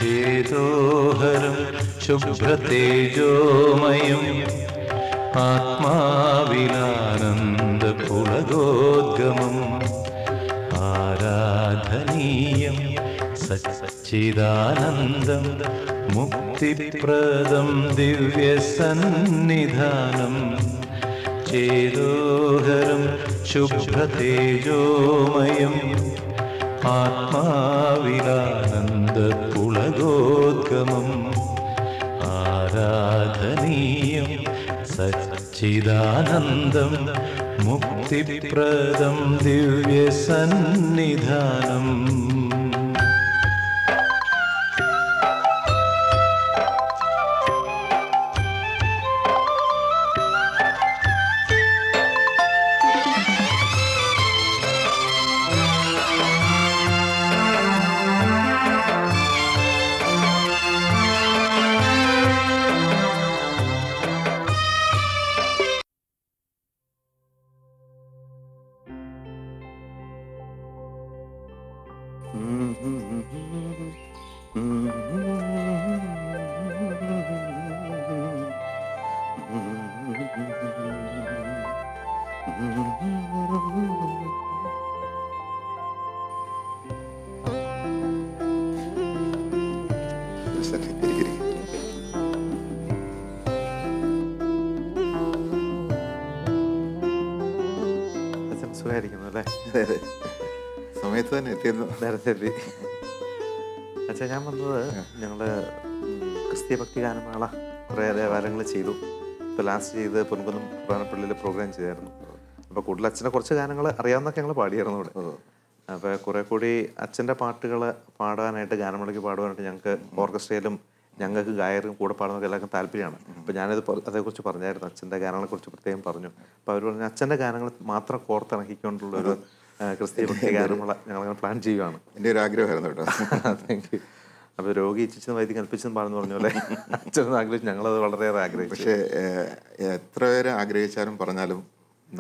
ചേതോഹരം ശുഭ്രതേജോമയം ആത്മാവിലാനന്ദ പുളകോദ്ഗമം ആരാധനീയം സച്ചിദാനന്ദം മുക്തിപ്രദം ദിവ്യസന്നിധാനം ചേതോഹരം ശുഭ്രതേജോമയം ആത്മാവിലാനന്ദ പുളകോദ്ഗമം ആരാധനീയം സച്ചിദാനന്ദം മുക്തിപ്രദം ദിവ്യസന്നിധാനം. സുഖമായിരിക്കുന്നു അല്ലേ? സമയത്ത് തന്നെ എത്തിയിരുന്നു. നേരത്തെ എത്തി. അച്ഛാ, ഞാൻ വന്നത് ഞങ്ങള് ക്രിസ്തീയ ഭക്തി ഗാനമേള കുറേ ദേവാലയങ്ങൾ ചെയ്തു. ഇപ്പോൾ ലാസ്റ്റ് ചെയ്ത് പൊൻകുന്നം പ്രധാനപ്പള്ളിയിൽ പ്രോഗ്രാം ചെയ്തായിരുന്നു. അപ്പോൾ കൂടുതൽ അച്ഛനെ കുറച്ച് ഗാനങ്ങൾ അറിയാവുന്നൊക്കെ ഞങ്ങൾ പാടിയായിരുന്നു ഇവിടെ. അപ്പോൾ കുറേ കൂടി അച്ഛൻ്റെ പാട്ടുകൾ പാടാനായിട്ട് ഗാനമേളയ്ക്ക് പാടുവാനായിട്ട് ഞങ്ങൾക്ക് ഓർക്കസ്ട്രയിലും ഞങ്ങൾക്ക് ഗായകരും കൂടെ പാടുന്നതൊക്കെ എല്ലാവർക്കും താല്പര്യമാണ്. അപ്പോൾ ഞാനിത് അതേക്കുറിച്ച് പറഞ്ഞായിരുന്നു, അച്ഛൻ്റെ ഗാനങ്ങളെക്കുറിച്ച് പ്രത്യേകം പറഞ്ഞു. അപ്പോൾ അവർ പറഞ്ഞു അച്ഛൻ്റെ ഗാനങ്ങൾ മാത്രം കോർത്തിണക്കിക്കൊണ്ടുള്ളൊരു ക്രിസ്തീയ ഭക്തി ഗാനമേള ഞങ്ങൾ പ്ലാൻ ചെയ്യുകയാണ്. എൻ്റെ ഒരു ആഗ്രഹമായിരുന്നു കേട്ടോ. Thank you. അപ്പോൾ രോഗി ഇച്ഛിച്ചതും വൈദ്യം കൽപ്പിച്ചതും പാടുന്നു പറഞ്ഞ പോലെ അച്ഛനത് ആഗ്രഹിച്ചു, ഞങ്ങളത് വളരെയേറെ ആഗ്രഹിച്ചു. പക്ഷേ എത്ര പേര് ആഗ്രഹിച്ചാലും പറഞ്ഞാലും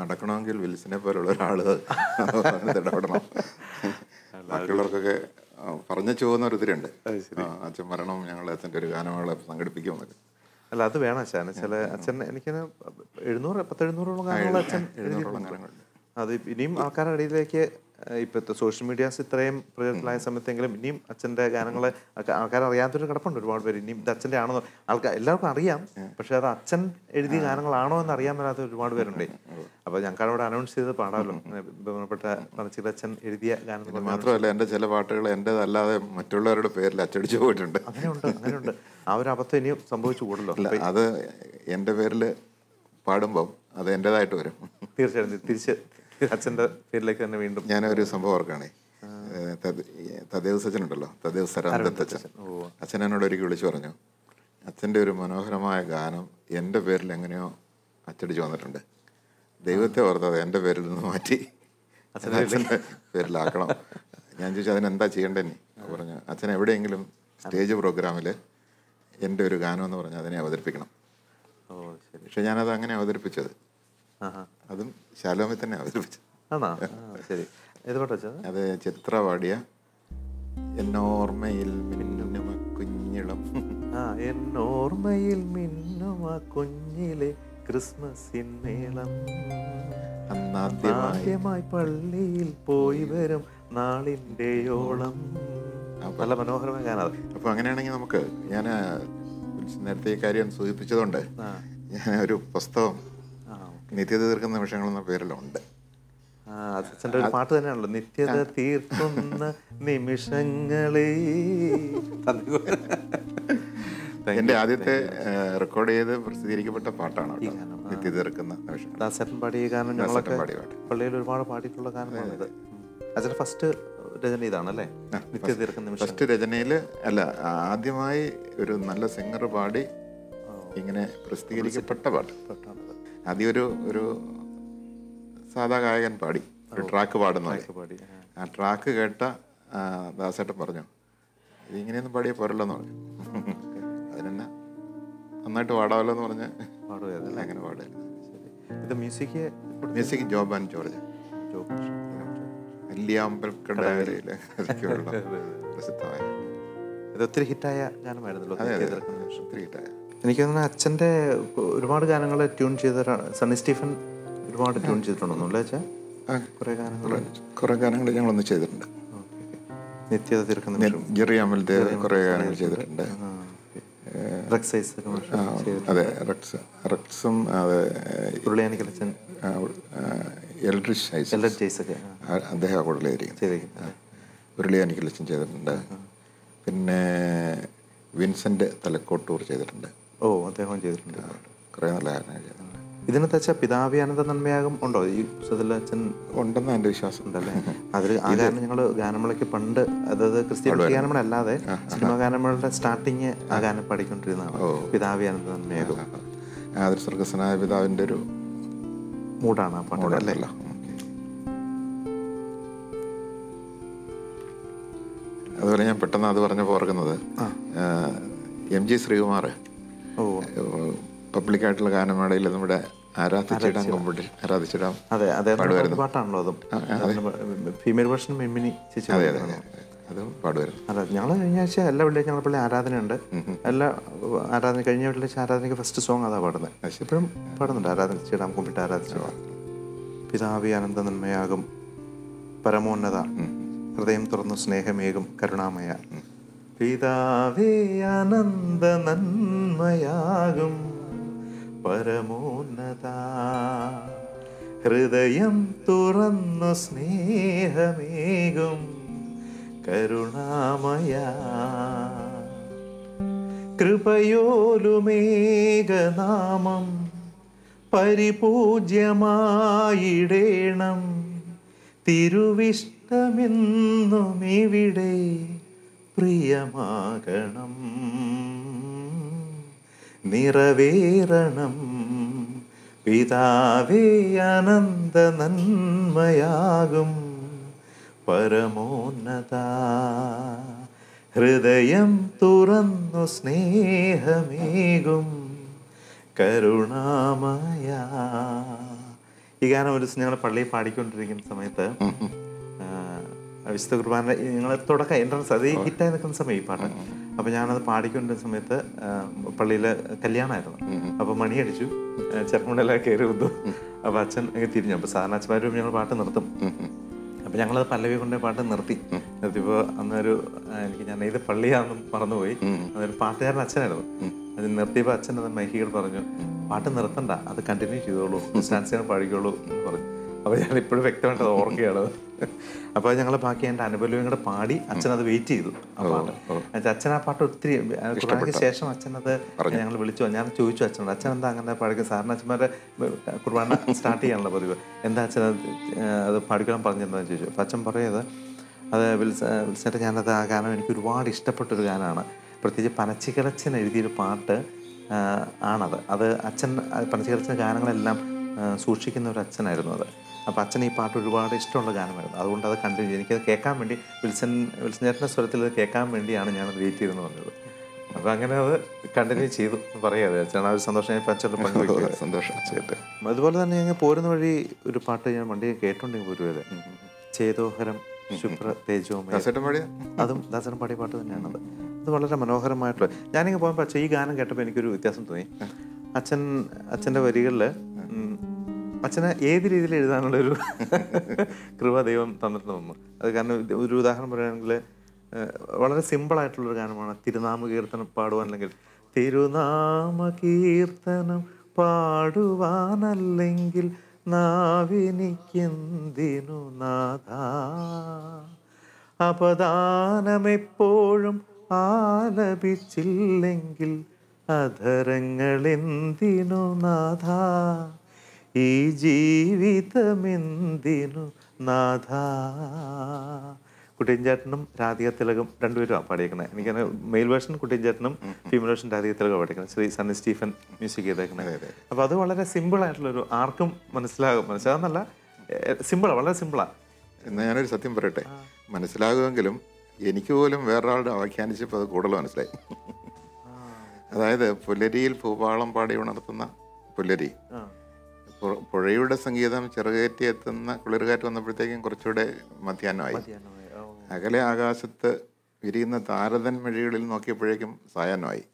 നടക്കണമെങ്കിൽ വിൽസിനെ പോലുള്ള ഒരാൾ ഇടപെടണം. ബാക്കിയുള്ളവർക്കൊക്കെ പറഞ്ഞു പോകുന്ന ഒരിതിരുണ്ട്. അച്ഛൻ മരണം, ഞങ്ങൾ അച്ഛൻ്റെ ഒരു ഗാനമേള സംഘടിപ്പിക്കുമെന്നൊക്കെ. അല്ല, അത് വേണം അച്ഛൻ. ചില അച്ഛൻ എനിക്ക് 700-800 ഗാനങ്ങൾ അച്ഛൻ ഗാനങ്ങളുണ്ട്. അത് ഇനിയും ആൾക്കാരുടെ ഇടയിലേക്ക് ഇപ്പോഴത്തെ സോഷ്യൽ മീഡിയാസ് ഇത്രയും പ്രചാരത്തിലായ സമയത്തെങ്കിലും ഇനിയും അച്ഛൻ്റെ ഗാനങ്ങൾ ആൾക്കാർ അറിയാത്തൊരു കിടപ്പുണ്ട് ഒരുപാട് പേര്. ഇനിയും ഇത് അച്ഛൻ്റെ ആണെന്നോ ആൾക്കാർ എല്ലാവർക്കും അറിയാം, പക്ഷെ അത് അച്ഛൻ എഴുതിയ ഗാനങ്ങളാണോ എന്ന് അറിയാൻ മേലാത്ത ഒരുപാട് പേരുണ്ട്. അപ്പോൾ ഞങ്ങൾക്ക് അവിടെ അനൗൺസ് ചെയ്ത് പാടാമല്ലോ, ബഹുമാനപ്പെട്ട പനച്ചിൽ അച്ഛൻ എഴുതിയ ഗാനങ്ങൾ. മാത്രമല്ല എൻ്റെ ചില പാട്ടുകൾ എൻ്റെതല്ലാതെ മറ്റുള്ളവരുടെ പേരിൽ അച്ചടിച്ചു പോയിട്ടുണ്ട്. അങ്ങനെയുണ്ട്. ആ ഒരു അബദ്ധം ഇനിയും സംഭവിച്ചു കൂടല്ലോ. അത് എൻ്റെ പേരിൽ പാടുമ്പം അത് എൻ്റെതായിട്ട് വരും. തീർച്ചയായിട്ടും തിരിച്ച് അച്ഛൻ്റെ പേരിലേക്ക് തന്നെ വീണ്ടും. ഞാനൊരു സംഭവം ഓർക്കാണേ, തദ്ദേവ് സച്ചൻ ഉണ്ടല്ലോ, തദ്ദേവ് സരാന്തച്ഛൻ. അച്ഛൻ എന്നോട് ഒരിക്കൽ വിളിച്ചു പറഞ്ഞു, അച്ഛൻ്റെ ഒരു മനോഹരമായ ഗാനം എൻ്റെ പേരിൽ എങ്ങനെയോ അച്ചടിച്ചു വന്നിട്ടുണ്ട്, ദൈവത്തെ ഓർത്തത് എൻ്റെ പേരിൽ നിന്ന് മാറ്റി അച്ഛൻ്റെ പേരിലാക്കണം. ഞാൻ ചോദിച്ചു അതിനെന്താ ചെയ്യേണ്ടതെന്ന്. പറഞ്ഞു അച്ഛൻ എവിടെയെങ്കിലും സ്റ്റേജ് പ്രോഗ്രാമിൽ എൻ്റെ ഒരു ഗാനം എന്ന് പറഞ്ഞാൽ അതിനെ അവതരിപ്പിക്കണം. പക്ഷെ ഞാനത് അങ്ങനെ അവതരിപ്പിച്ചത്, അതും ശാലോമിൽ തന്നെ അവതരിപ്പിച്ചത്. അത് ചിത്ര പാടിയ എന്നോർമ്മയിൽ മിന്നുമ കുഞ്ഞിളം, എന്നോർമ്മയിൽ മിന്നുമ കുഞ്ഞിലെ ക്രിസ്മസിൻ മേളം, അന്നാദ്യമായി പള്ളിയിൽ പോയി വരും നാളിൻ്റെയോളം. നല്ല മനോഹരമായ ഗാനം. അപ്പൊ അങ്ങനെയാണെങ്കിൽ നമുക്ക്, ഞാൻ നേരത്തെ ഈ കാര്യം സൂചിപ്പിച്ചതുകൊണ്ട് ഞാൻ ഒരു പുസ്തകം നിത്യത തീർക്കുന്ന നിമിഷങ്ങൾ എന്ന പേരിലുണ്ട്. അച്ഛൻ്റെ ഒരു പാട്ട് തന്നെയാണല്ലോ, നിത്യത തീർക്കുന്ന നിമിഷങ്ങളെ. എൻ്റെ ആദ്യത്തെ റെക്കോർഡ് ചെയ്ത് പ്രസിദ്ധീകരിക്കപ്പെട്ട പാട്ടാണ് നിത്യത തീർക്കുന്ന നിമിഷം. ദാസേട്ടൻ പാടിയ ഗാനം ഞങ്ങളൊക്കെ പള്ളിയിൽ ഒരുപാട് പാടിയിട്ടുള്ള ഗാനമാണിത്. അച്ഛൻ്റെ ഫസ്റ്റ് രചന ഇതാണല്ലേ, നിത്യത തീർക്കുന്ന നിമിഷം. ഫസ്റ്റ് രചനയിൽ അല്ല, ആദ്യമായി ഒരു നല്ല സിംഗർ പാടി ഇങ്ങനെ പ്രസിദ്ധീകരിക്കപ്പെട്ട പാട്ട്. ആദ്യം ഒരു സാധാ ഗായകൻ പാടി ഒരു ട്രാക്ക് പാടുന്ന. ആ ട്രാക്ക് കേട്ട ദാസേട്ടൻ പറഞ്ഞു ഇതിങ്ങനെയൊന്നും പാടിയാൽ പോരല്ലോ പറഞ്ഞു. അതിനെന്നെ നന്നായിട്ട് പാടാമല്ലോ എന്ന് പറഞ്ഞ് പാടുകയല്ല, അങ്ങനെ പാടുകയല്ല. മ്യൂസിക് ജോബ് ആൻഡ് ജോർജ്, വലിയ അമ്പലക്കടയിലെ പ്രസിദ്ധമായ ഇത് ഒത്തിരി ഹിറ്റായ ഗാനമായിരുന്നല്ലോ. ഒത്തിരി ഹിറ്റായ. എനിക്ക് തോന്നുന്നു അച്ഛൻ്റെ ഒരുപാട് ഗാനങ്ങൾ ട്യൂൺ ചെയ്ത സണ്ണി സ്റ്റീഫൻ ഒരുപാട് ട്യൂൺ ചെയ്തിട്ടുണ്ടോ അല്ലേ അച്ഛാ? കുറേ ഗാനങ്ങൾ ഞങ്ങളൊന്ന് ചെയ്തിട്ടുണ്ട്. നിത്യത തീർക്കുന്ന ജെറി അമൽദേവ് കുറേ ഗാനങ്ങൾ ചെയ്തിട്ടുണ്ട്. അതെ, റക്സും അതെ, എൽഡ്രിച്ച് ഐസക് അദ്ദേഹം കൂടുതലായിരിക്കും. ഉരുളിയാനിക്കലച്ചൻ ചെയ്തിട്ടുണ്ട്. പിന്നെ വിൻസെന്റ് തലക്കോട്ടൂർ ചെയ്തിട്ടുണ്ട്. അദ്ദേഹം ചെയ്തിട്ടുണ്ട്. കുറേ നല്ല ഗാനങ്ങൾ ചെയ്തിട്ടുണ്ട്. ഇതിനകത്ത് വെച്ചാൽ പിതാവി അനന്ത നന്മയാകും ഉണ്ടോ ഈ പുസ്തകത്തിൽ? അച്ഛൻ ഉണ്ടെന്ന് എൻ്റെ വിശ്വാസം ഉണ്ടല്ലേ. അതിൽ ആ ഗാനം ഞങ്ങൾ ഗാനമേളയ്ക്ക് പണ്ട്, അതായത് ക്രിസ്ത്യൻ ഗാനമേള അല്ലാതെ സിനിമാ ഗാനമേളയുടെ സ്റ്റാർട്ടിങ് ആ ഗാനം പാടിക്കൊണ്ടിരുന്നതാണ്. പിതാവി അനന്ത നന്മയാകും. അതൊരു സ്വർഗസ്വനായ പിതാവിൻ്റെ ഒരു മൂഡാണ് ആ പാട്ട് അല്ലേ? അതുപോലെ ഞാൻ പെട്ടെന്ന് അത് പറഞ്ഞപ്പോൾ ഓർക്കുന്നത്, എം ജി ശ്രീകുമാർ പബ്ലിക്കായിട്ടുള്ള ഗാനമേളയിൽ നമ്മുടെ ആരാധിച്ചിടാം പാടുമായിരുന്നു. പാട്ടാണല്ലോ അതും. ഫീമെയിൽ വേർഷൻ മിമിനി ചേച്ചി. അതെ അതെ, അതും പാടുമായിരുന്നു. അതെ, ഞങ്ങൾ കഴിഞ്ഞ ആഴ്ച എല്ലാ വെള്ളിയാഴ്ച ഞങ്ങളുടെ പള്ളി ആരാധനയുണ്ട്. എല്ലാ ആരാധന കഴിഞ്ഞ വെള്ളിയാഴ്ച ആരാധനയ്ക്ക് ഫസ്റ്റ് സോങ് അതാ പാടുന്നത്. ഇപ്പോഴും പാടുന്നുണ്ട്. ആരാധിച്ചിടാം കുമ്പിട്ട് ആരാധിച്ചിടാം. പിതാവി അനന്ത നന്മയാകും പരമോന്നത, ഹൃദയം തുറന്നു സ്നേഹമേകും കരുണാമയ. പിതാവേ അനന്ത നന്മയാകും പരമോന്നത, ഹൃദയം തുറന്നു സ്നേഹമേകും കരുണാമയ. കൃപയോലുമേകനാമം പരിപൂജ്യമായിടേണം, തിരുവിഷ്ടമെന്നും ഇവിടെ പ്രിയമാകണം, നിറവേറണം. പിതാവേ അനന്ത നന്മയാകും പരമോന്നത, ഹൃദയം തുറന്നു സ്നേഹമേകും കരുണാമയ. ഈ ഗാനം ഒരു ദിവസം ഞങ്ങൾ പള്ളിയിൽ പാടിക്കൊണ്ടിരിക്കുന്ന സമയത്ത് വിശുദ്ധ കുർബാന ഞങ്ങൾ തുടക്കം എൻട്രൻസ് അത് ഹിറ്റായി നിൽക്കുന്ന സമയം ഈ പാട്ട്. അപ്പോൾ ഞാനത് പാടിക്കൊണ്ടിരുന്ന സമയത്ത് പള്ളിയിൽ കല്യാണമായിരുന്നു. അപ്പോൾ മണിയടിച്ചു, ചെറുമുണ്ടെല്ലാം കയറി വന്നു. അപ്പോൾ അച്ഛൻ തിരിഞ്ഞു. അപ്പോൾ സാധാരണ അച്ഛന്മാരും ഞങ്ങൾ പാട്ട് നിർത്തും. അപ്പോൾ ഞങ്ങളത് പല്ലവി കൊണ്ടേ പാട്ട് നിർത്തിയപ്പോൾ അന്നൊരു ഞാൻ ഇത് പള്ളിയാണെന്നും മറന്നുപോയി. അതൊരു പാട്ടുകാരൻ അച്ഛനായിരുന്നു. അത് നിർത്തിയപ്പോൾ അച്ഛൻ അത് മൈക്കിയോട് പറഞ്ഞു, പാട്ട് നിർത്തണ്ട, അത് കണ്ടിന്യൂ ചെയ്തോളൂ, സ്റ്റാൻസ് പാടിക്കോളൂ എന്ന് പറഞ്ഞു. അപ്പോൾ ഞാൻ ഇപ്പോഴും വ്യക്തമായിട്ട് അത് ഓർക്കുകയാണ്. അപ്പോൾ ഞങ്ങൾ ബാക്കി എൻ്റെ അനുഭവം കൂടെ പാടി അച്ഛൻ അത് വെയിറ്റ് ചെയ്തു ആ പാട്ട്. അച്ഛൻ ആ പാട്ട് ഒത്തിരി കുർബാനയ്ക്ക് ശേഷം അച്ഛനത് ഞങ്ങൾ വിളിച്ചു. ഞാൻ ചോദിച്ചു അച്ഛനോട്, അച്ഛൻ എന്താ അങ്ങനെ പാടിക്കുക? സാറിന് അച്ഛന്മാരുടെ കുർബാന സ്റ്റാർട്ട് ചെയ്യാനുള്ള പതിവ്, എന്താ അച്ഛൻ അത് പാടിക്കാൻ പറഞ്ഞിരുന്നതെന്ന് ചോദിച്ചു. അപ്പോൾ അച്ഛൻ പറയുന്നത്, അത് വിളിച്ചിട്ട് ഞാനത് ആ ഗാനം എനിക്ക് ഒരുപാട് ഇഷ്ടപ്പെട്ടൊരു ഗാനമാണ്. പ്രത്യേകിച്ച് പനച്ചിക്കലച്ചൻ എഴുതിയൊരു പാട്ട് ആണത്. അത് അച്ഛൻ പനച്ചിക്കലച്ചൻ ഗാനങ്ങളെല്ലാം സൂക്ഷിക്കുന്ന ഒരു അച്ഛനായിരുന്നു അത്. അപ്പോൾ അച്ഛൻ ഈ പാട്ട് ഒരുപാട് ഇഷ്ടമുള്ള ഗാനമായിരുന്നു. അതുകൊണ്ട് അത് കണ്ടിന്യൂ ചെയ്തു. എനിക്കത് കേൾക്കാൻ വേണ്ടി വിൽസൺ ചേട്ടൻ്റെ സ്വരത്തിൽ അത് കേൾക്കാൻ വേണ്ടിയാണ് ഞാനത് വെയിറ്റ് ചെയ്തെന്ന് പറഞ്ഞത്. അപ്പോൾ അങ്ങനെ അത് കണ്ടിന്യൂ ചെയ്തു പറയാതെ അച്ഛൻ ആ ഒരു സന്തോഷം ഞാൻ അച്ഛനോട് പങ്കുവയ്ക്കുക. സന്തോഷം ചെയ്തിട്ട്. അതുപോലെ തന്നെ ഞങ്ങൾ പോരുന്ന വഴി ഒരു പാട്ട് ഞാൻ വണ്ടി കേട്ടോണ്ടെങ്കിൽ പോരുവല്ലേ, ചേതോഹരം ശുഭ്ര തേജോമയ, അതും ദാസൻ പാടിയ പാട്ട് തന്നെയാണത്. അത് വളരെ മനോഹരമായിട്ടുള്ള. ഞാനിങ്ങനെ പോകുമ്പോൾ അച്ഛൻ ഈ ഗാനം കേട്ടപ്പോൾ എനിക്കൊരു വ്യത്യാസം തോന്നി. അച്ഛൻ്റെ വരികളിൽ അച്ഛനെ ഏത് രീതിയിൽ എഴുതാനുള്ളൊരു കൃപ ദൈവം തന്നിട്ട് തോന്നുന്നു. അത് കാരണം ഒരു ഉദാഹരണം പറയുകയാണെങ്കിൽ വളരെ സിമ്പിളായിട്ടുള്ളൊരു ഗാനമാണ് തിരുനാമ കീർത്തനം പാടുവാൻ. അല്ലെങ്കിൽ തിരുനാമ കീർത്തനം പാടുവാനല്ലെങ്കിൽ നാവിനിക്കെന്തിനു നാഥ, അപദാനമെപ്പോഴും ആലപിച്ചില്ലെങ്കിൽ അധരങ്ങളെന്തിനു നാഥ, ഈ ജീവിതമെന്തിനു നാഥ. കുട്ടിയൻചേട്ടനും രാധിക തിലകും രണ്ടുപേരും പാടിയേക്കണേ. എനിക്കങ്ങനെ മെയിൽ വേർഷൻ കുട്ടിയൻചേട്ടനും ഫീമെയിൽ വേർഷൻ രാധിക തിലകും പാടിയേക്കണേ. ശ്രീ സണ്ണി സ്റ്റീഫൻ മ്യൂസിക് ചെയ്തേക്കണേ. അപ്പോൾ അത് വളരെ സിമ്പിളായിട്ടുള്ളൊരു, ആർക്കും മനസ്സിലാകുന്നല്ല, സിമ്പിളാണ്, വളരെ സിമ്പിളാണ്. എന്നാൽ ഞാനൊരു സത്യം പറയട്ടെ, മനസ്സിലാകുമെങ്കിലും എനിക്ക് പോലും വേറൊരാളുടെ ആഖ്യാനിച്ചപ്പോൾ അത് കൂടുതൽ മനസ്സിലായി. അതായത് പുലരിയിൽ ഭൂപാളം പാടി ഉണർത്തുന്ന പുലരി, പുഴയുടെ സംഗീതം ചെറുകയറ്റി എത്തുന്ന കുളിർകാറ്റ് വന്നപ്പോഴത്തേക്കും കുറച്ചുകൂടെ മധ്യാഹ്നമായി. അകലെ ആകാശത്ത് വിരിയുന്ന താരതൻ മിഴികളിൽ നോക്കിയപ്പോഴേക്കും സായാഹ്നമായി.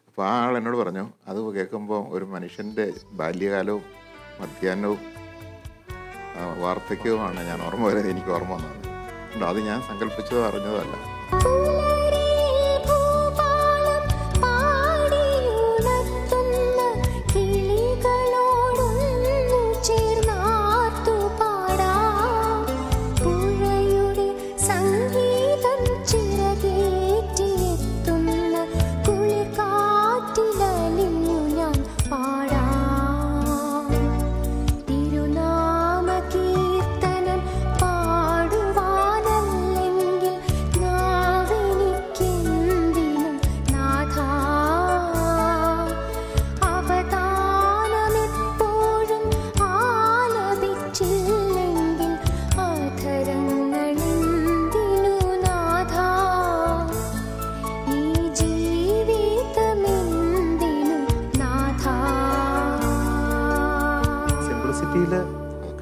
അപ്പോൾ ആ ആൾ എന്നോട് പറഞ്ഞു, അത് കേൾക്കുമ്പോൾ ഒരു മനുഷ്യൻ്റെ ബാല്യകാലവും മധ്യാഹ്നവും വാർദ്ധക്യവുമാണ് ഞാൻ ഓർമ്മ വരുന്നത്, എനിക്ക് ഓർമ്മ വന്നത്. അത് ഞാൻ സങ്കല്പിച്ചതോ അറിഞ്ഞതോ അല്ല.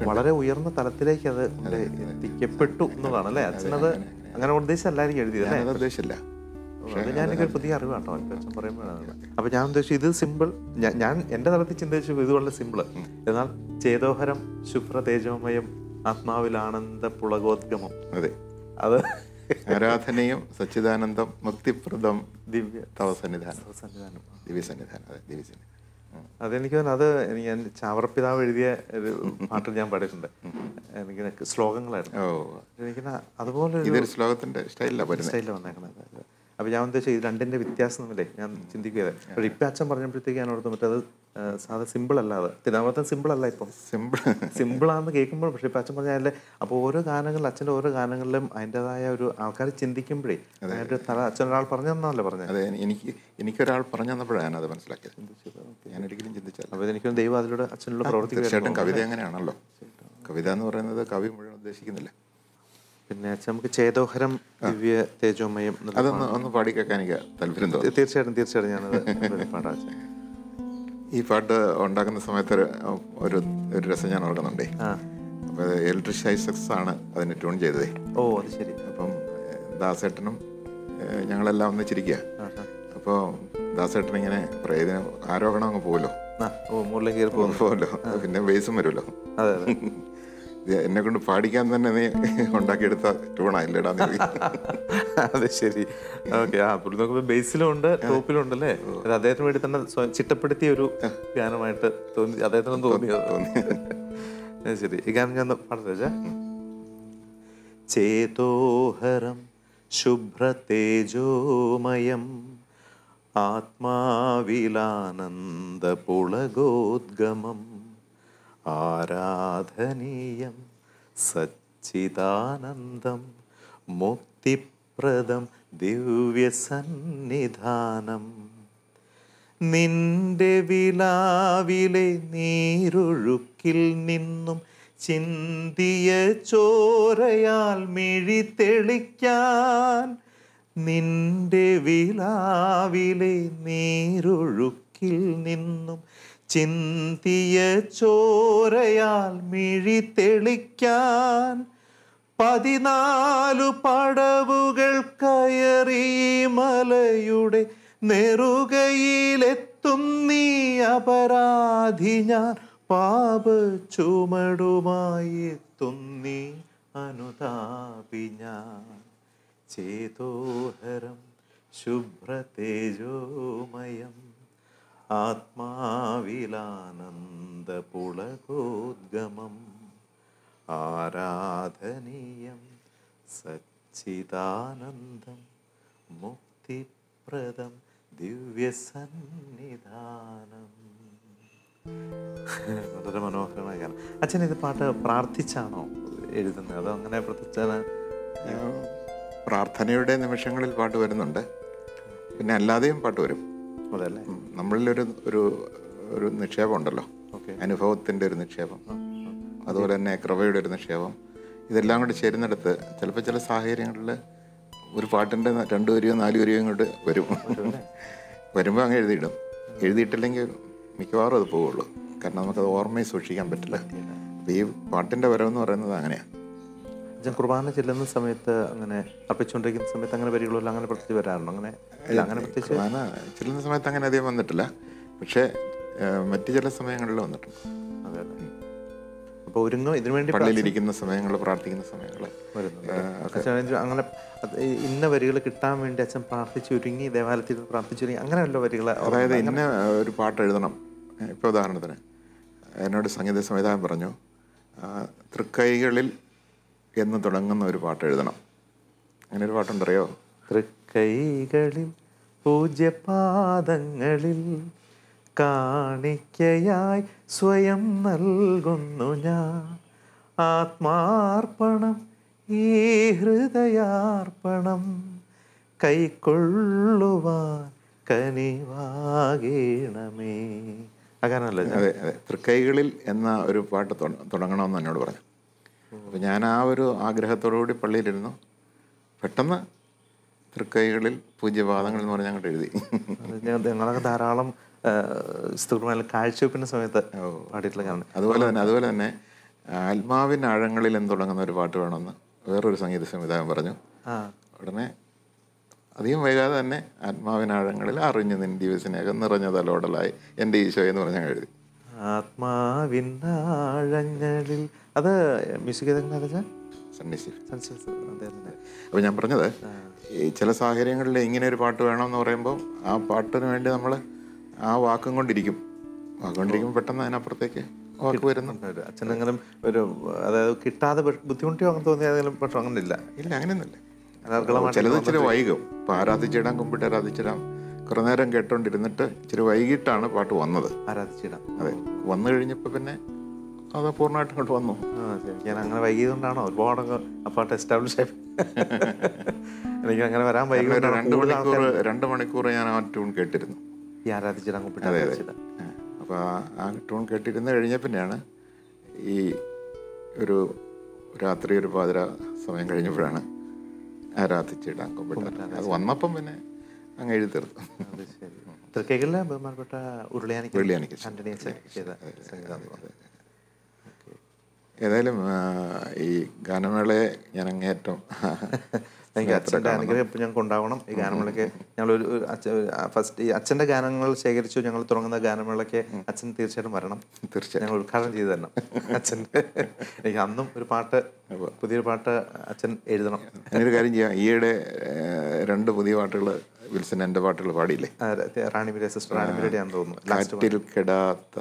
വളരെ ഉയർന്ന തലത്തിലേക്ക് അത് എത്തിക്കപ്പെട്ടു എന്നുള്ളതാണ് അല്ലേ? അച്ഛനത് അങ്ങനെ ഉദ്ദേശമല്ലായിരിക്കും എഴുതിയത്. ഉദ്ദേശമില്ല. അത് ഞാനൊരു പുതിയ അറിവ് കേട്ടോ അച്ഛൻ പറയുമ്പോഴാണ്. അപ്പൊ ഞാൻ ഉദ്ദേശിച്ചു ഇത് സിമ്പിൾ, ഞാൻ എന്റെ തലത്തിൽ ചിന്തിച്ചു ഇത് വളരെ സിമ്പിള്. എന്നാൽ ചേതോഹരം ശുഭ്ര തേജോമയം ആത്മാവിൽ ആനന്ദ പുളകോദ്ഗമം. അതെ, അത് ആരാധനയും സച്ചിദാനന്ദം മുക്തിപ്രദം ദിവ്യ തവ സന്നിധാനം, സന്നിധാനം, ദിവ്യസന്നിധാനം. അതെ, ദിവ്യസന്നിധാനം. അതെനിക്ക് അത് ഞാൻ ചാവറപ്പിതാവ് എഴുതിയ ഒരു പാട്ട് ഞാൻ പാടിയിട്ടുണ്ട്. എനിക്ക് ശ്ലോകങ്ങളായിരുന്നു. എനിക്ക് അതുപോലെ ഇതൊരു ശ്ലോകത്തിന്റെ സ്റ്റൈലിലാണ് വന്നേക്കണത്. അപ്പൊ ഞാൻ ഉദ്ദേശിച്ചത് ഇത് രണ്ടിന്റെ വ്യത്യാസം തമ്മിലേ ഞാൻ ചിന്തിക്കുകയത്. പക്ഷെ ഇപ്പം അച്ഛൻ പറഞ്ഞപ്പോഴത്തേക്ക് ഞാൻ ഓർത്ത് മറ്റത് സാധാ സിമ്പിൾ അല്ല, അത് തിരുനാമത്തെ സിമ്പിൾ അല്ല. ഇപ്പം സിമ്പിളാണെന്ന് കേൾക്കുമ്പോൾ പക്ഷെ ഇപ്പം അച്ഛൻ പറഞ്ഞാലേ അപ്പോൾ ഓരോ ഗാനങ്ങളിൽ അച്ഛൻ്റെ ഓരോ ഗാനങ്ങളിലും അതിൻ്റെതായ ഒരു ആൾക്കാർ ചിന്തിക്കുമ്പോഴേ അതിൻ്റെ അച്ഛൻ ഒരാൾ പറഞ്ഞു തന്നല്ലേ പറഞ്ഞത്. അതെ, എനിക്കൊരാൾ പറഞ്ഞു തന്നപ്പോഴാണ് അത് മനസ്സിലാക്കിയത്. ഞാൻ ഒരിക്കലും ചിന്തിച്ചല്ല. അപ്പോൾ എനിക്കും ദൈവം അതിലൂടെ അച്ഛനുള്ള പ്രവർത്തിക്കും. തീർച്ചയായിട്ടും കവിത അങ്ങനെയാണല്ലോ. കവിത എന്ന് പറയുന്നത് കവി മുഴുവൻ ഉദ്ദേശിക്കുന്നില്ല. പിന്നെ അച്ഛൻ നമുക്ക് ചേതോഹരം ദിവ്യ തേജോമയം ഒന്ന് പാടി കേൾക്കാൻ എനിക്ക് താല്പര്യം തോന്നി. തീർച്ചയായിട്ടും ഞാനത് പാടാം. ഈ പാട്ട് ഉണ്ടാക്കുന്ന സമയത്ത് ഒരു രസം ഞാൻ ഓർക്കുന്നുണ്ടേ. അപ്പോൾ എൽട്രിഷ് ഐസക്സ് ആണ് അതിന് ട്യൂൺ ചെയ്തതേ. ഓ, അത് ശരി. അപ്പം ദാസേട്ടനും ഞങ്ങളെല്ലാം ഒന്നിച്ചിരിക്കുക. അപ്പോൾ ദാസേട്ടൻ ഇങ്ങനെ ഇതിന് ആരോപണം അങ്ങ് പോകുമല്ലോ, പോകുമല്ലോ, പിന്നെ ബേസും വരുമല്ലോ. എന്നെ കൊണ്ട് പാടിക്കാൻ തന്നെ നീ ഉണ്ടാക്കിയെടുത്ത ട്യൂണായില്ലേടാ. അതെ, ശരി. ഓക്കെ. പുള്ളി നോക്കുമ്പോൾ ബേസിലും ഉണ്ട് ടോപ്പിലും ഉണ്ടല്ലേ. അത് അദ്ദേഹത്തിന് വേണ്ടി തന്നെ ചിട്ടപ്പെടുത്തിയ ഒരു ഗാനമായിട്ട് തോന്നി, അദ്ദേഹത്തിന് തോന്നിയത്. ശരി, ഈ ഗാനം ഞാൻ പാടത്തെ. ചേതോഹരം ശുഭ്ര തേജോമയം ആത്മാവിലാനന്ദ പുളകോദ്ഗമം ആരാധനീയം സച്ചിദാനന്ദം മുക്തിപ്രദം ദിവ്യസന്നിധാനം. നിന്റെ വിലാവിലെ നീരൊഴുക്കിൽ നിന്നും ചിന്തിയ ചോരയാൽ മിഴി തെളിക്കാൻ. നിന്റെ വിലാവിലെ നീരൊഴുക്കിൽ നിന്നും ചിന്തിയ ചോരയാൽ മിഴി തെളിക്കാൻ. 14 പടവുകൾ കയറി മലയുടെ നെറുകയിലെത്തും നീ അപരാധി ഞാൻ. പാപ ചുമടുമായി എത്തും നീ അനുതാപി ഞാൻ. ചേതോഹരം ശുഭ്ര തേജോമയം ആത്മാവിലാനന്ദ പുളകോദ്ഗമം ആരാധനീയം സച്ചിദാനന്ദം മുക്തിപ്രദം ദിവ്യസന്നിധാനം. വളരെ മനോഹരമായ ഗാനം. അച്ഛൻ ഇത് പാട്ട് പ്രാർത്ഥിച്ചാണോ എഴുതുന്നത്, അതോ അങ്ങനെ പ്രത്യേകിച്ചാണ്? പ്രാർത്ഥനയുടെ നിമിഷങ്ങളിൽ പാട്ട് വരുന്നുണ്ട്, പിന്നെ അല്ലാതെയും പാട്ട് വരും. അതല്ലേ, നമ്മളിലൊരു ഒരു നിക്ഷേപം ഉണ്ടല്ലോ, അനുഭവത്തിൻ്റെ ഒരു നിക്ഷേപം, അതുപോലെ തന്നെ കൃപയുടെ ഒരു നിക്ഷേപം. ഇതെല്ലാം കൂടി ചേരുന്നിടത്ത് ചിലപ്പോൾ ചില സാഹചര്യങ്ങളിൽ ഒരു പാട്ടിൻ്റെ 2 വരിയോ 4 വരിയോ ഇങ്ങോട്ട് വരും. വരുമ്പോൾ അങ്ങ് എഴുതിയിട്ടില്ലെങ്കിൽ മിക്കവാറും അത് പോവുള്ളൂ. കാരണം നമുക്കത് ഓർമ്മയിൽ സൂക്ഷിക്കാൻ പറ്റില്ല. അപ്പോൾ ഈ പാട്ടിൻ്റെ വരവെന്ന് പറയുന്നത് അങ്ങനെയാണ്. അച്ഛൻ കുർബാന ചെല്ലുന്ന സമയത്ത് അങ്ങനെ അർപ്പിച്ചുകൊണ്ടിരിക്കുന്ന സമയത്ത് അങ്ങനെ വരികളെല്ലാം അങ്ങനെ പ്രത്യേകിച്ച് വരാറുണ്ടോ? അങ്ങനെ ഇല്ല, അങ്ങനെ പ്രത്യേകിച്ച് കുർബാന ചെല്ലുന്ന സമയത്ത് അങ്ങനെ അധികം വന്നിട്ടില്ല, പക്ഷേ മറ്റു ചില സമയങ്ങളിൽ വന്നിട്ടുണ്ട്. അതെ അതെ. അപ്പോൾ ഒരുങ്ങും ഇതിനു വേണ്ടി പള്ളിയിലിരിക്കുന്ന സമയങ്ങൾ, പ്രാർത്ഥിക്കുന്ന സമയങ്ങൾ വരുന്നുണ്ട്. അച്ഛൻ അങ്ങനെ ഇന്ന വരികൾ കിട്ടാൻ വേണ്ടി അച്ഛൻ പ്രാർത്ഥിച്ചൊരുങ്ങി, ദേവാലയത്തിൽ പ്രാർത്ഥിച്ചൊരുങ്ങി, അങ്ങനെയല്ല വരികൾ. അതായത് ഇന്ന ഒരു പാട്ട് എഴുതണം. ഇപ്പോൾ ഉദാഹരണത്തിന് എന്നോട് സംഗീത സംവിധാനം പറഞ്ഞു, തൃക്കൈകളിൽ എന്ന് തുടങ്ങുന്ന ഒരു പാട്ട് എഴുതണം. അങ്ങനെ ഒരു പാട്ടുണ്ടറിയോ? തൃക്കൈകളിൽ പൂജ്യപാദങ്ങളിൽ കാണിക്കയായി സ്വയം നൽകുന്നു ഞാൻ, ആത്മാർപ്പണം ഈ ഹൃദയാർപ്പണം കൈക്കൊള്ളുവാൻ കനിവാകണമേ. അങ്ങനല്ലേ? അതെ അതെ. തൃക്കൈകളിൽ എന്ന ഒരു പാട്ട് തുടങ്ങണമെന്ന് എന്നോട് പറഞ്ഞു. അപ്പോൾ ഞാൻ ആ ഒരു ആഗ്രഹത്തോടുകൂടി പള്ളിയിലിരുന്നു. പെട്ടെന്ന് തൃക്കൈകളിൽ പൂജ്യപാദങ്ങൾ എന്ന് പറഞ്ഞ് അങ്ങോട്ട് എഴുതി. ഞങ്ങളൊക്കെ ധാരാളം കാഴ്ചവെപ്പിൻ്റെ സമയത്ത് പാടിയിട്ടുള്ള കാരണം. അതുപോലെ തന്നെ ആത്മാവിൻ ആഴങ്ങളിൽ എന്ന് തുടങ്ങുന്ന ഒരു പാട്ട് വേണമെന്ന് വേറൊരു സംഗീത സംവിധാനം പറഞ്ഞു. ഉടനെ അധികം വൈകാതെ തന്നെ ആത്മാവിൻ ആഴങ്ങളിൽ അറിഞ്ഞു നിൻ ദിവസനേകം നിറഞ്ഞ തലോടലായി എൻ്റെ ഈശോ എന്ന് പറഞ്ഞാൽ എഴുതി. ആത്മാവിൻ ആഴങ്ങളിൽ. അത് മ്യൂസിക് അപ്പോൾ ഞാൻ പറഞ്ഞത്, ഈ ചില സാഹചര്യങ്ങളിൽ ഇങ്ങനെ ഒരു പാട്ട് വേണമെന്ന് പറയുമ്പോൾ ആ പാട്ടിന് വേണ്ടി നമ്മൾ ആ വാക്കും കൊണ്ടിരിക്കും. പെട്ടെന്ന് അതിനപ്പുറത്തേക്ക് വാക്ക് വരുന്നുണ്ട്. അച്ഛനെങ്കിലും ഒരു, അതായത് കിട്ടാതെ ബുദ്ധിമുട്ടിയോ അങ്ങനെ തോന്നിയാലും പക്ഷെ അങ്ങനെ ഇല്ല. ഇല്ല, അങ്ങനെയൊന്നുമില്ല. ചിലത് ഇച്ചിരി വൈകും. ഇപ്പം ആരാധിച്ചിടാൻ, കുമ്പിട്ട് ആരാധിച്ചിടാം കുറേ നേരം കേട്ടോണ്ടിരുന്നിട്ട് ഇച്ചിരി വൈകിട്ടാണ് പാട്ട് വന്നത്. ആരാധിച്ചിടാം. അതെ, വന്നു കഴിഞ്ഞപ്പോൾ പിന്നെ അത് പൂർണ്ണമായിട്ട് ഇങ്ങോട്ട് വന്നു. ഞാൻ അങ്ങനെ വൈകിയതുകൊണ്ടാണോ ഒരുപാട് ആ പാട്ട് എസ്റ്റാബ്ലിഷ് ആയി? എനിക്ക് അങ്ങനെ വരാൻ വൈകി. 2 മണിക്കൂർ ഞാൻ ആ ട്യൂൺ കേട്ടിരുന്നു. ഈ ആരാധിച്ചിടാം, കുമ്പിട്ട് അതെ. ആരാധിച്ചിടാം. അപ്പോൾ ആ ട്യൂൺ കേട്ടിരുന്ന് കഴിഞ്ഞ പിന്നെയാണ് ഈ ഒരു രാത്രി ഒരു പാതിര സമയം കഴിഞ്ഞപ്പോഴാണ് ആരാധിച്ചിടാൻ കുമ്പിട്ട്. അത് വന്നപ്പം പിന്നെ അങ്ങ് എഴുതി തീർത്തു. അത് ശരി. തൃക്കൈകളിലെ ബഹുമാനപ്പെട്ട ഉരുളിയാനിക്ക് ആന്റണി ചെയ്ത സംഗീതം. ഏതായാലും ഈ ഗാനമേളയെ ഞാൻ അങ്ങേറ്റം എനിക്ക് അച്ഛൻ്റെ അനുഗ്രഹം എപ്പോൾ ഞങ്ങൾക്ക് ഉണ്ടാവണം. ഈ ഗാനമേളയ്ക്ക് ഞങ്ങളൊരു ഫസ്റ്റ് ഈ അച്ഛൻ്റെ ഗാനങ്ങൾ ശേഖരിച്ചു ഞങ്ങൾ തുടങ്ങുന്ന ഗാനമേളയ്ക്ക് അച്ഛൻ തീർച്ചയായിട്ടും വരണം. തീർച്ചയായും ഞങ്ങൾ ഉദ്ഘാടനം ചെയ്തു തരണം അച്ഛൻ്റെ. എനിക്ക് അന്നും ഒരു പാട്ട്, പുതിയൊരു പാട്ട് അച്ഛൻ എഴുതണം. അങ്ങനൊരു കാര്യം ചെയ്യാം. ഈയിടെ 2 പുതിയ പാട്ടുകൾ വിൽസൺ എൻ്റെ പാട്ടുകൾ പാടിയില്ലേ? റാണിമീര, സിസ്റ്റർ റാണിമീരയുടെ ആണെന്ന് തോന്നുന്നു. കാറ്റിൽ കെടാത്ത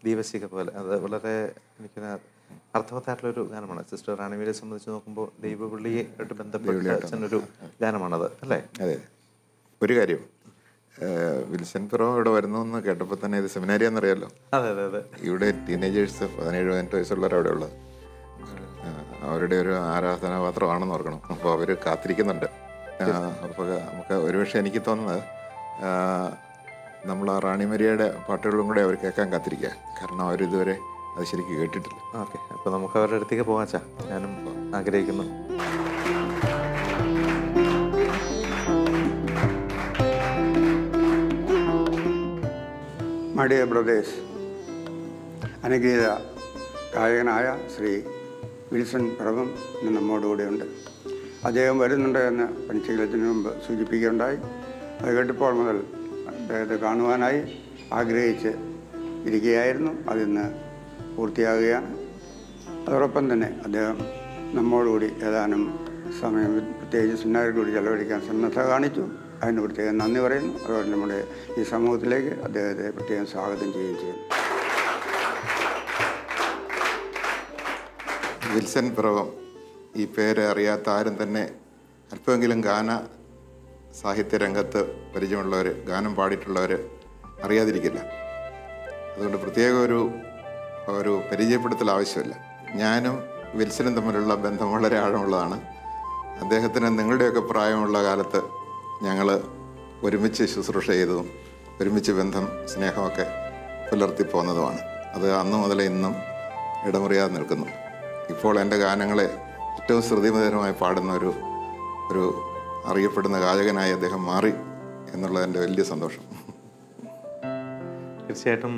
ദീപശിഖ പോലെ. അത് വളരെ എനിക്ക് അർത്ഥവത്തായിട്ടുള്ളൊരു ഗാനമാണ്. സിസ്റ്റർ റാണിമീരെ സംബന്ധിച്ച് നോക്കുമ്പോൾ ദൈവവിളിയായിട്ട് ബന്ധപ്പെട്ട അച്ഛനൊരു ഗാനമാണത് അല്ലേ? അതെ. ഒരു കാര്യം, വിൽസൺ പിറോ ഇവിടെ വരുന്നു എന്ന് കേട്ടപ്പോൾ തന്നെ ഇത് സെമിനാരിയാണെന്നറിയാമല്ലോ. അതെ അതെ അതെ. ഇവിടെ ടീനേജേഴ്സ് 17-18 വയസ്സുള്ളവർ അവിടെ ഉള്ളത്. അവരുടെ ഒരു ആരാധനാപാത്രമാണെന്ന് ഓർക്കണം. അപ്പോൾ അവർ കാത്തിരിക്കുന്നുണ്ട്. അപ്പോൾ നമുക്ക് ഒരുപക്ഷെ എനിക്ക് തോന്നുന്നത് നമ്മൾ ആ റാണിമരിയയുടെ പാട്ടുകളും കൂടെ അവർ കേൾക്കാൻ കാത്തിരിക്കുക. കാരണം അവരിതുവരെ അത് ശരിക്കും കേട്ടിട്ടില്ല. ഓക്കെ, അപ്പോൾ നമുക്ക് അവരുടെ അടുത്തേക്ക് പോകാച്ചാ. ഞാനും ആഗ്രഹിക്കുന്നു. മൈ ഡിയർ ബ്രദേഴ്സ്, അനുഗ്രഹീത ഗായകനായ ശ്രീ വിൽസൺ പ്രഭം ഇന്ന് നമ്മോടുകൂടെയുണ്ട്. അദ്ദേഹം വരുന്നുണ്ട് എന്ന് പണിശീലത്തിന് മുമ്പ് സൂചിപ്പിക്കുകയുണ്ടായി. അത് കേട്ടപ്പോൾ മുതൽ അദ്ദേഹത്തെ കാണുവാനായി ആഗ്രഹിച്ച് ഇരിക്കുകയായിരുന്നു. അതിന്ന് പൂർത്തിയാകുകയാണ്. അതോടൊപ്പം തന്നെ അദ്ദേഹം നമ്മോടുകൂടി ഏതാനും സമയം പ്രത്യേകിച്ച് സുന്നാരിലൂടെ ചെലവഴിക്കാൻ സന്നദ്ധ കാണിച്ചു. അതിന് പ്രത്യേകം നന്ദി പറയുന്നു. അതുപോലെ നമ്മുടെ ഈ സമൂഹത്തിലേക്ക് അദ്ദേഹത്തെ പ്രത്യേകം സ്വാഗതം ചെയ്യുകയും ചെയ്യുന്നു. വിൽസൺ പിറവം, ഈ പേര് അറിയാത്ത ആരും തന്നെ അല്പമെങ്കിലും ഗാന സാഹിത്യ രംഗത്ത് പരിചയമുള്ളവർ, ഗാനം പാടിയിട്ടുള്ളവർ അറിയാതിരിക്കില്ല. അതുകൊണ്ട് പ്രത്യേക ഒരു പരിചയപ്പെടുത്തൽ ആവശ്യമില്ല. ഞാനും വിൽസനും തമ്മിലുള്ള ബന്ധം വളരെ ആഴമുള്ളതാണ്. അദ്ദേഹത്തിന് നിങ്ങളുടെയൊക്കെ പ്രായമുള്ള കാലത്ത് ഞങ്ങൾ ഒരുമിച്ച് ശുശ്രൂഷ ചെയ്തതും ഒരുമിച്ച് ബന്ധം, സ്നേഹമൊക്കെ പുലർത്തിപ്പോകുന്നതുമാണ്. അത് അന്ന് മുതൽ ഇന്നും ഇടമുറിയാതെ നിൽക്കുന്നു. ഇപ്പോൾ എൻ്റെ ഗാനങ്ങളെ ഏറ്റവും ശ്രുതിമധുരമായി പാടുന്ന ഒരു അറിയപ്പെടുന്ന ഗായകനായി അദ്ദേഹം മാറി എന്നുള്ളതിൻ്റെ വലിയ സന്തോഷം. തീർച്ചയായിട്ടും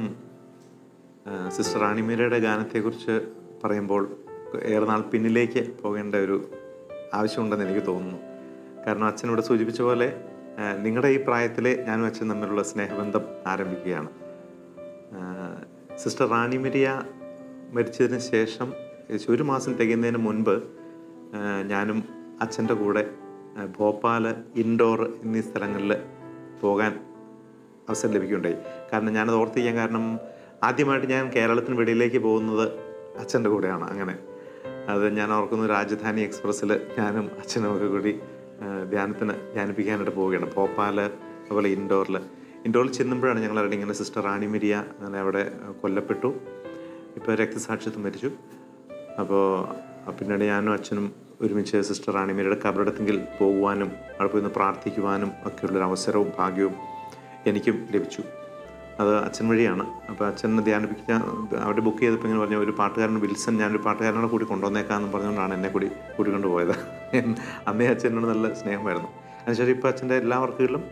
സിസ്റ്റർ റാണിമീരയുടെ ഗാനത്തെക്കുറിച്ച് പറയുമ്പോൾ ഏറെ നാൾ പിന്നിലേക്ക് പോകേണ്ട ഒരു ആവശ്യമുണ്ടെന്ന് എനിക്ക് തോന്നുന്നു. കാരണം അച്ഛനിവിടെ സൂചിപ്പിച്ച പോലെ നിങ്ങളുടെ ഈ പ്രായത്തിൽ ഞാനും അച്ഛൻ തമ്മിലുള്ള സ്നേഹബന്ധം ആരംഭിക്കുകയാണ്. സിസ്റ്റർ റാണി മരിയ മരിച്ചതിന് ശേഷം ഒരു മാസം തികയുന്നതിന് മുൻപ് ഞാനും അച്ഛൻ്റെ കൂടെ ഭോപ്പാൽ, ഇൻഡോർ എന്നീ സ്ഥലങ്ങളിൽ പോകാൻ അവസരം ലഭിക്കുകയുണ്ടായി. കാരണം ഞാനത് ഓർത്തിരിക്കാൻ കാരണം ആദ്യമായിട്ട് ഞാൻ കേരളത്തിന് വെളിയിലേക്ക് പോകുന്നത് അച്ഛൻ്റെ കൂടെയാണ്. അങ്ങനെ അത് ഞാൻ ഓർക്കുന്നു, രാജധാനി എക്സ്പ്രസ്സിൽ ഞാനും അച്ഛനും ഒക്കെ കൂടി ധ്യാനിപ്പിക്കാനായിട്ട് പോവുകയാണ്. ഭോപ്പാൽ, അതുപോലെ ഇൻഡോറിൽ ചെന്നുമ്പോഴാണ് ഞങ്ങൾ അറിയാം ഇങ്ങനെ സിസ്റ്റർ റാണി മരിയ അങ്ങനെ അവിടെ കൊല്ലപ്പെട്ടു, ഇപ്പോൾ രക്തസാക്ഷിത്വം മരിച്ചു. അപ്പോൾ പിന്നീട് ഞാനും അച്ഛനും ഒരുമിച്ച് സിസ്റ്റർ റാണി മരിയയുടെ കബറിടത്തെങ്കിൽ പോകുവാനും അവിടെ പോയി ഒന്ന് പ്രാർത്ഥിക്കുവാനും ഒക്കെയുള്ളൊരു അവസരവും ഭാഗ്യവും എനിക്കും ലഭിച്ചു. അത് അച്ഛൻ വഴിയാണ്. അപ്പോൾ അച്ഛനെ ധ്യാനിപ്പിക്കാൻ അവിടെ ബുക്ക് ചെയ്തപ്പോൾ ഇങ്ങനെ പറഞ്ഞ ഒരു പാട്ടുകാരൻ വിൽസൺ, ഞാനൊരു പാട്ടുകാരനോട് കൂടി കൊണ്ടുവന്നേക്കാമെന്ന് പറഞ്ഞുകൊണ്ടാണ് എന്നെ കൂടി കൂട്ടിക്കൊണ്ട് പോയത്. അന്നേ അച്ഛനോട് നല്ല സ്നേഹമായിരുന്നു. അതിനുശേഷം ഇപ്പോൾ അച്ഛൻ്റെ എല്ലാ വർക്കുകളിലും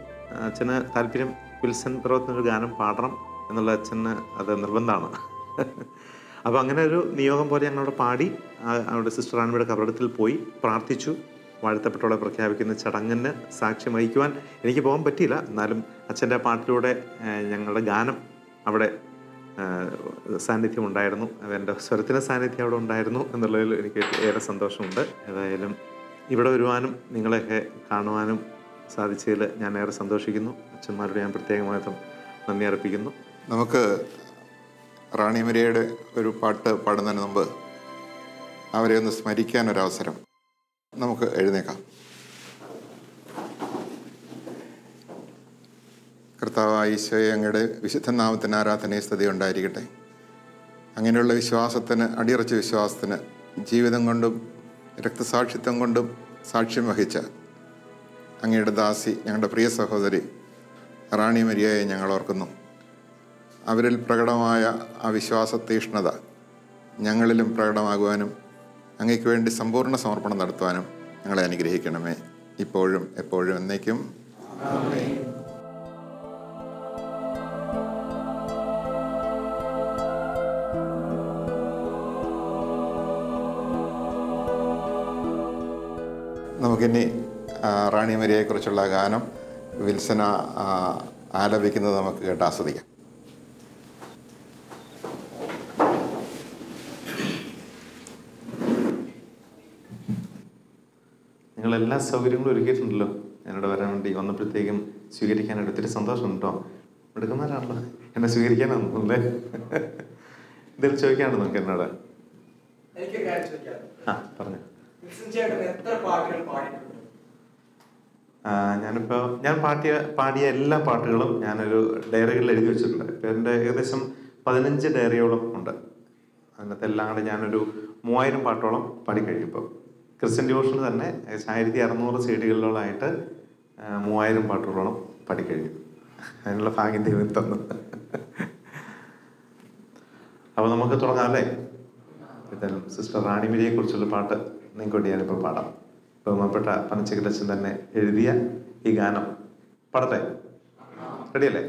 അച്ഛന് താല്പര്യം വിൽസൺ പർവ്വത്തിനൊരു ഗാനം പാടണം എന്നുള്ള അച്ഛന് അത് നിർബന്ധമാണ്. അപ്പോൾ അങ്ങനെ ഒരു നിയോഗം പോലെ ഞങ്ങളവിടെ പാടി അവിടെ സിസ്റ്റർ റാണിയുടെ കബറിടത്തിൽ പോയി പ്രാർത്ഥിച്ചു. വാഴ്ത്തപ്പെട്ടവളെ പ്രഖ്യാപിക്കുന്ന ചടങ്ങിന് സാക്ഷ്യം വഹിക്കുവാൻ എനിക്ക് പോകാൻ പറ്റിയില്ല. എന്നാലും അച്ഛൻ്റെ പാട്ടിലൂടെ ഞങ്ങളുടെ ഗാനം അവിടെ സാന്നിധ്യം ഉണ്ടായിരുന്നു. അതെൻ്റെ സ്വരത്തിൻ്റെ സാന്നിധ്യം അവിടെ ഉണ്ടായിരുന്നു എന്നുള്ളതിൽ എനിക്ക് ഏറെ സന്തോഷമുണ്ട്. ഏതായാലും ഇവിടെ വരുവാനും നിങ്ങളെയൊക്കെ കാണുവാനും സാധിച്ചതിൽ ഞാൻ ഏറെ സന്തോഷിക്കുന്നു. അച്ഛന്മാരോട് ഞാൻ പ്രത്യേകമായിട്ടും നന്ദി അർപ്പിക്കുന്നു. നമുക്ക് റാണി മരിയയുടെ ഒരു പാട്ട് പാടുന്നതിന് മുമ്പ് അവരെ ഒന്ന് സ്മരിക്കാനൊരവസരം നമുക്ക് എഴുന്നേക്കാം. കർത്താവായ ഈശോയെ, അങ്ങയുടെ വിശുദ്ധ നാമത്തിന് ആരാധനയെ സ്തുതി ഉണ്ടായിരിക്കട്ടെ. അങ്ങനെയുള്ള വിശ്വാസത്തിന്, അടിയുറച്ച വിശ്വാസത്തിന് ജീവിതം കൊണ്ടും രക്തസാക്ഷിത്വം കൊണ്ടും സാക്ഷ്യം വഹിച്ച അങ്ങയുടെ ദാസി, ഞങ്ങളുടെ പ്രിയ സഹോദരി റാണി മരിയയെ ഞങ്ങൾ ഓർക്കുന്നു. അവരിൽ പ്രകടമായ ആ വിശ്വാസ തീഷ്ണത ഞങ്ങളിലും പ്രകടമാകുവാനും അങ്ങയ്ക്ക് വേണ്ടി സമ്പൂർണ്ണ സമർപ്പണം നടത്തുവാനും ഞങ്ങളെ അനുഗ്രഹിക്കണമേ, ഇപ്പോഴും എപ്പോഴും എന്നേക്കും. ആമേൻ. നമുക്കിനി റാണി മരിയയെക്കുറിച്ചുള്ള ഗാനം വിൽസന ആലപിക്കുന്നത് നമുക്ക് കേട്ട് ആസ്വദിക്കാം. നിങ്ങളെല്ലാ സൗകര്യങ്ങളും ഒരുക്കിയിട്ടുണ്ടല്ലോ എന്നോട് വരാൻ വേണ്ടി. വന്നപ്പോഴത്തേക്കും സ്വീകരിക്കാനായിട്ട് ഒത്തിരി സന്തോഷമുണ്ട് കേട്ടോ. മിടുക്കന്മാരാണല്ലോ, എന്നെ സ്വീകരിക്കാനാണല്ലേ. എന്തെങ്കിലും ചോദിക്കാനുണ്ടോ നമുക്ക് എന്നോട്? പറഞ്ഞു. ഞാൻ പാടിയ എല്ലാ പാട്ടുകളും ഞാനൊരു ഡയറികളിൽ എഴുതി വെച്ചിട്ടുണ്ട്. ഇപ്പം എൻ്റെ ഏകദേശം 15 ഡയറിയോളം ഉണ്ട്. അതിനകത്ത് എല്ലാം കൂടെ ഞാനൊരു 3000 പാട്ടോളം പാടിക്കഴിയും. ഇപ്പോൾ ക്രിസ്ത്യൻ ഡിവോഷന് തന്നെ 1600 CD-കളിലായിട്ട് 3000 പാട്ടുകളോളം പാടിക്കഴിഞ്ഞു. അതിനുള്ള ഭാഗ്യം ദൈവം തന്നു. അപ്പോൾ നമുക്ക് തുടങ്ങാം അല്ലേ? സിസ്റ്റർ റാണി മരിയയെ കുറിച്ചുള്ള പാട്ട് നിങ്ങൾക്ക് വേണ്ടി ഞാനിപ്പോൾ പാടാം. ബഹുമാനപ്പെട്ട പനച്ചിക്കലച്ചൻ തന്നെ എഴുതിയ ഈ ഗാനം പാടട്ടെ? റെഡിയല്ലേ?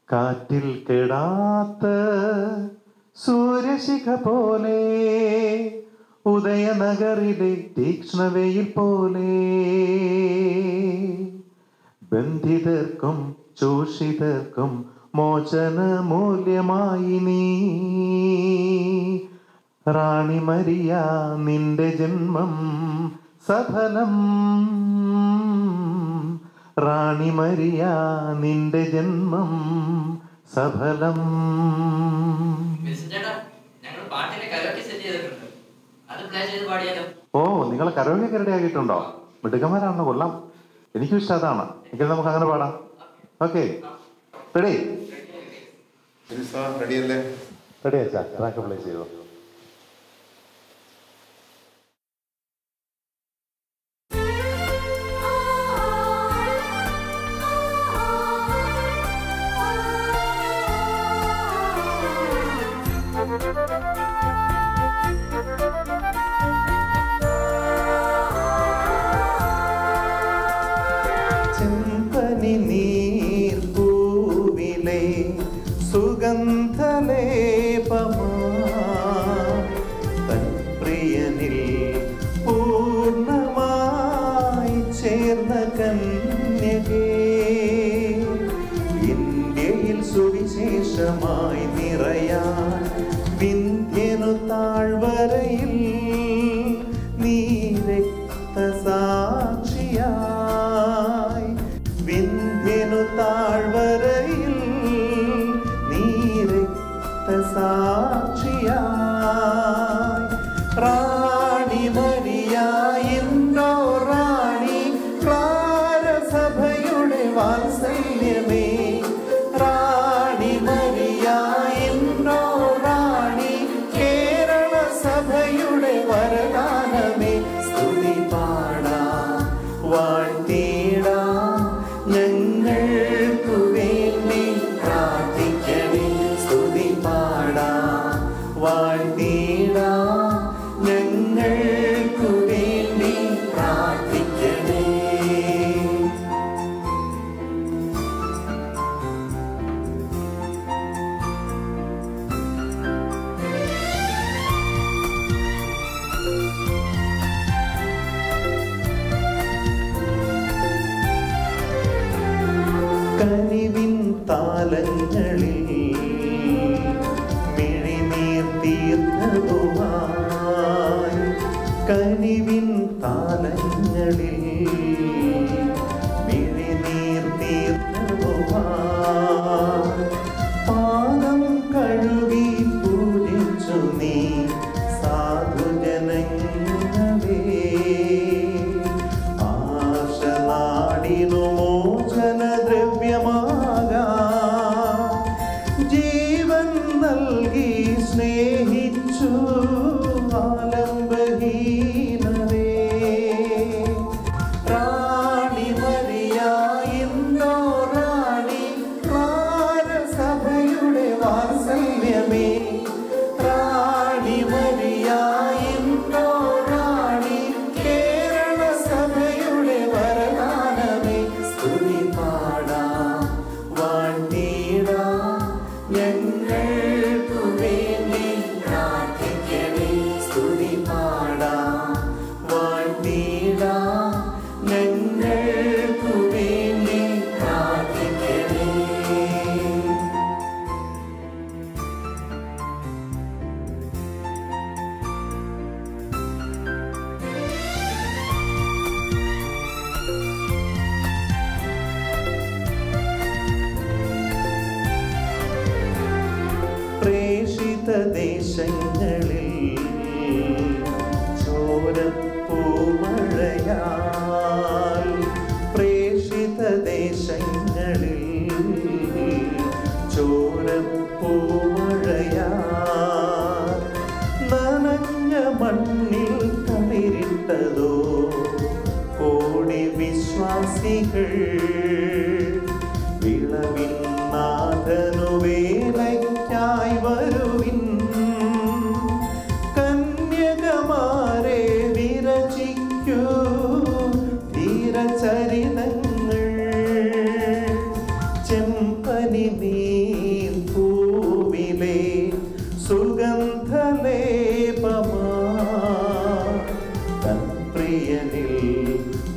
കാറ്റിൽ കെടാത്ത സൂര്യശിഖ പോലെ, ഉദയനഗറിലെ തീക്ഷ്ണവെയിൽ പോലെ, ബന്ധിതർക്കും ചൂഷിതർക്കും മോചന മൂല്യമായി നീ റാണി മരിയ, നിന്റെ ജന്മം സഫലം. റാണി മരിയ, നിന്റെ ജന്മം സഫലം. ഓ, നിങ്ങൾ കരോക്കെ റെഡി ആക്കിയിട്ടുണ്ടോ? മിടുക്കന്മാരാണോ? കൊള്ളാം, എനിക്കും ഇഷ്ടം അതാണ്. എങ്കിൽ നമുക്ക് അങ്ങനെ പാടാം. Okay, ready? റെഡിയല്ലേ? റെഡി അച്ഛാ, ട്രാക്ക് പ്ലേ ചെയ്തോ. നീർപ്പൂവിലെ സുഗന്ധലേപമാ തൻ റാണി മരിയായിന്നോ റാണി ക്ലാര സഭയുടെ വാത്സല്യമേ. റാണി മരിയായിന്നോ റാണി കേരള സഭയുടെ വരദാനമേ. സ്തുതി പാടാം വാഴ്ത്തിടാം ഞങ്ങൾക്കു വേണ്ടി പ്രാർത്ഥിക്കണേ. സ്തുതി പാടാം വാഴ്ത്തിടാം ഞങ്ങൾക്കു വേണ്ടി പ്രാർത്ഥിക്കണേ. കനിവിൻ താലങ്ങളിൽ മിഴിനീർ തീർന്നതുമായി. കനിവിൻ താലങ്ങളിൽ മിഴിനീർ തീർന്നതുമായി. പാദം കഴുകി പൂജിച്ചു നീ സാധുജനങ്ങളെ. ആശ നാടിനു മോചനദ്രവ്യമാകാം. ജീവൻ നൽകി സ്നേഹിച്ചു ആലംബഹീനരേ. റാണി മരിയായിന്നോ റാണി ക്ലാര സഭയുടെ വാത്സല്യമേ. റാണി മരിയായിന്നോ റാണി കേരള സഭയുടെ വരദാനമേ. സ്തുതി പാടാം വാഴ്ത്തിടാം ഞങ്ങൾക്കു വേണ്ടി പ്രാർത്ഥിക്കണേ. സ്തുതി പാടാം വാഴ്ത്തിടാം ഞങ്ങൾക്കു വേണ്ടി പ്രാർത്ഥിക്കണേ. പ്രേഷിത ദേശങ്ങളിൽ ചോരപ്പൂമഴയാൽ. പ്രേഷിത ദേശങ്ങളിൽ ചോരപ്പൂമഴയാൽ. നനഞ്ഞ മണ്ണിൽ തളിരിട്ടതോ കോടി വിശ്വാസികൾ. വിളവിൻ നാഥനു വേലയ്ക്കായി വരുവിൻ. കന്യകമാരെ വിരചിക്കൂ ധീരചരിതങ്ങൾ. ചെമ്പനി നീർ പൂവിലെ സുഗന്ധലേപമാ. തൻ പ്രിയനിൽ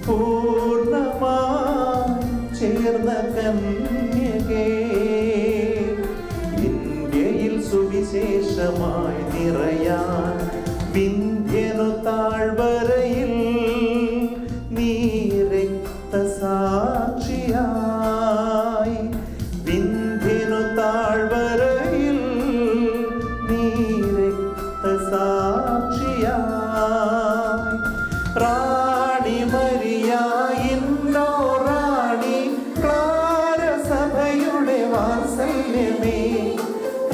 പൂർണ്ണമായി ചേർന്ന കന്യകേ. ഇന്ത്യയിൽ സുവിശേഷമായി നിറയാൻ വിന്ധ്യനു താഴ്വരയിൽ നീ രക്തസാക്ഷിയായി. വിന്ധ്യനു താഴ്വരയിൽ നീ രക്തസാക്ഷിയായി. റാണി മരിയായിന്നോ റാണി ക്ലാര സഭയുടെ വാത്സല്യമേ.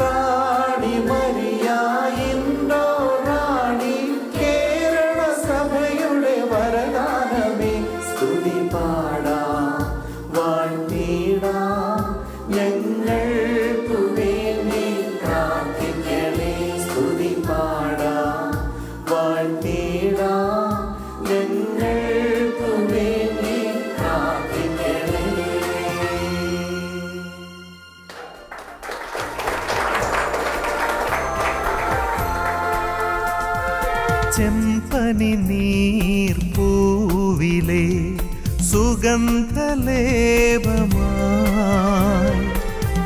റാണി മരിയായിന്നോ റാണി കേരള സഭയുടെ വരദാനമേ. സ്തുതി പാടാം വാഴ്ത്തിടാം ഞങ്ങൾക്കു വേണ്ടി പ്രാർത്ഥിക്കണേ. സ്തുതി പാടാം വാഴ്ത്തിടാം ഞങ്ങൾക്കു വേണ്ടി പ്രാർത്ഥിക്കണേ. ചെമ്പനി നീർ പൂവിലെ സുഗന്ധലേപമായി.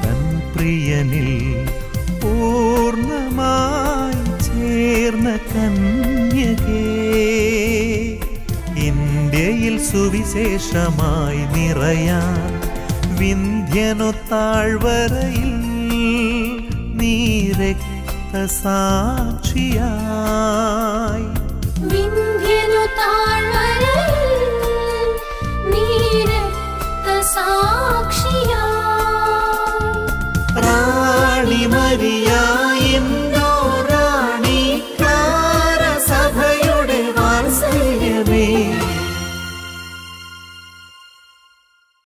തൻ പ്രിയനിൽ പൂർണ്ണമായി ചേർന്ന കന്യകേ. ഇന്ത്യയിൽ സുവിശേഷമായി നിറയാൻ വിന്ധ്യനു താഴ്വരയിൽ നീ രക്ത രക്തസാക്ഷിയായി വിന്ധ്യനു താഴ്വ